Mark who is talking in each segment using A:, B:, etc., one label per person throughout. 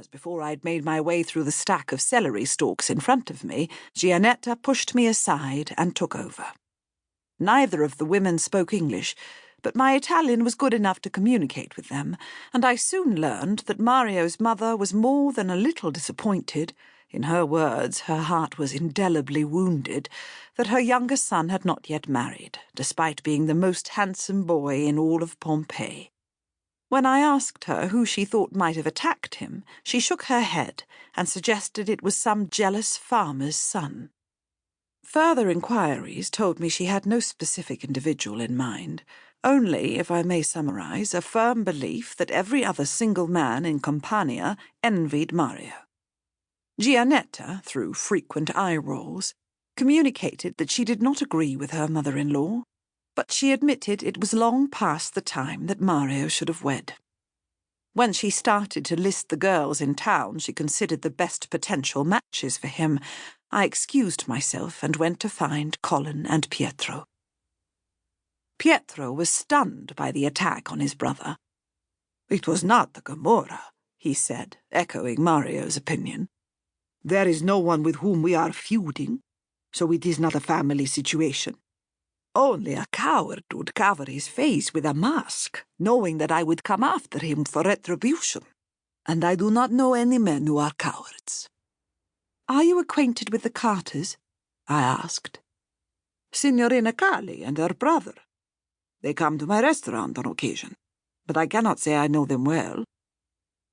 A: as before I'd made my way through the stack of celery stalks in front of me, Giannetta pushed me aside and took over. Neither of the women spoke English, but my Italian was good enough to communicate with them, and I soon learned that Mario's mother was more than a little disappointed. In her words, her heart was indelibly wounded, that her younger son had not yet married, despite being the most handsome boy in all of Pompeii. When I asked her who she thought might have attacked him, she shook her head and suggested it was some jealous farmer's son. Further inquiries told me she had no specific individual in mind, only, if I may summarize, a firm belief that every other single man in Campania envied Mario. Giannetta, through frequent eye-rolls, communicated that she did not agree with her mother-in-law, but she admitted it was long past the time that Mario should have wed. When she started to list the girls in town she considered the best potential matches for him, I excused myself and went to find Colin and Pietro. Pietro was stunned by the attack on his brother. "It was not the Camorra," he said, echoing Mario's opinion. "There is no one with whom we are feuding, so it is not a family situation. Only a coward would cover his face with a mask, knowing that I would come after him for retribution. And I do not know any men who are cowards." "Are you acquainted with the Carters?" I asked. "Signorina Cali and her brother. They come to my restaurant on occasion, but I cannot say I know them well."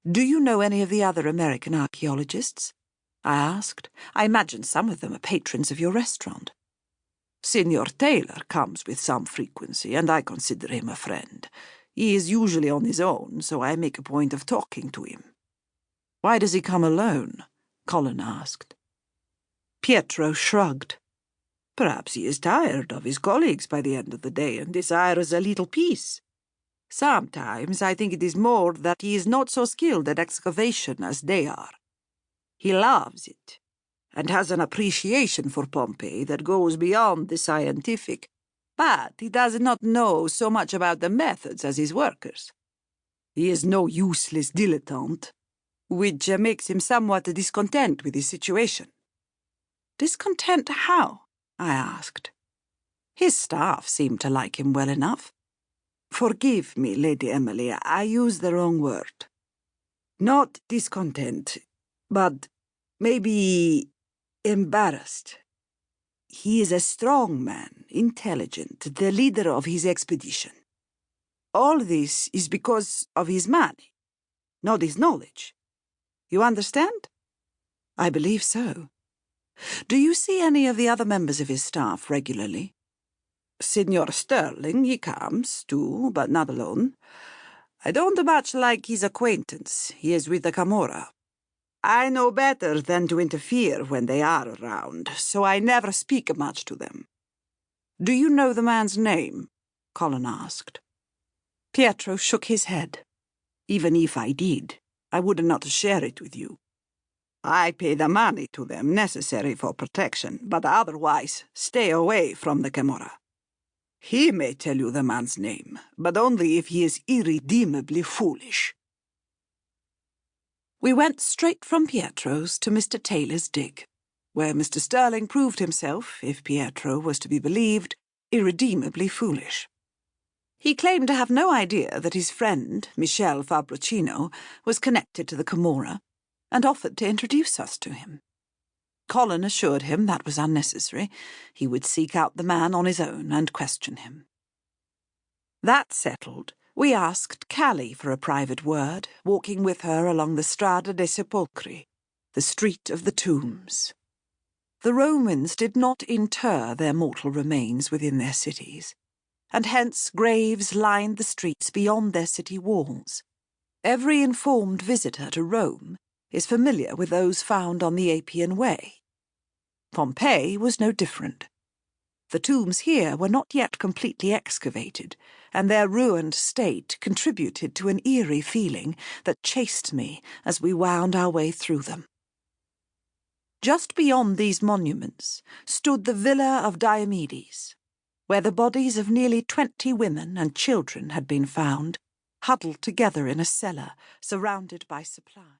A: "Do you know any of the other American archaeologists?" I asked. "I imagine some of them are patrons of your restaurant." "Signor Taylor comes with some frequency, and I consider him a friend. He is usually on his own, so I make a point of talking to him." "Why does he come alone?" Colin asked. Pietro shrugged. "Perhaps he is tired of his colleagues by the end of the day and desires a little peace. Sometimes I think it is more that he is not so skilled at excavation as they are. He loves it, and has an appreciation for Pompeii that goes beyond the scientific, but he does not know so much about the methods as his workers. He is no useless dilettante, which makes him somewhat discontent with his situation." "Discontent how?" I asked. "His staff seemed to like him well enough." "Forgive me, Lady Emily, I used the wrong word. Not discontent, but maybe embarrassed. He is a strong man, intelligent, the leader of his expedition. All this is because of his money, not his knowledge. You understand?" "I believe so. Do you see any of the other members of his staff regularly?" "Signor Sterling, he comes, too, but not alone. I don't much like his acquaintance. He is with the Camorra. I know better than to interfere when they are around, so I never speak much to them." "Do you know the man's name?" Colin asked. Pietro shook his head. "Even if I did, I would not share it with you. I pay the money to them necessary for protection, but otherwise stay away from the Camorra. He may tell you the man's name, but only if he is irredeemably foolish." We went straight from Pietro's to Mr. Taylor's dig, where Mr. Sterling proved himself, if Pietro was to be believed, irredeemably foolish. He claimed to have no idea that his friend, Michel Fabricino, was connected to the Camorra, and offered to introduce us to him. Colin assured him that was unnecessary. He would seek out the man on his own and question him. That settled, we asked Callie for a private word, walking with her along the Strada dei Sepolcri, the street of the tombs. The Romans did not inter their mortal remains within their cities, and hence graves lined the streets beyond their city walls. Every informed visitor to Rome is familiar with those found on the Appian Way. Pompeii was no different. The tombs here were not yet completely excavated, and their ruined state contributed to an eerie feeling that chased me as we wound our way through them. Just beyond these monuments stood the Villa of Diomedes, where the bodies of nearly 20 women and children had been found, huddled together in a cellar, surrounded by supplies.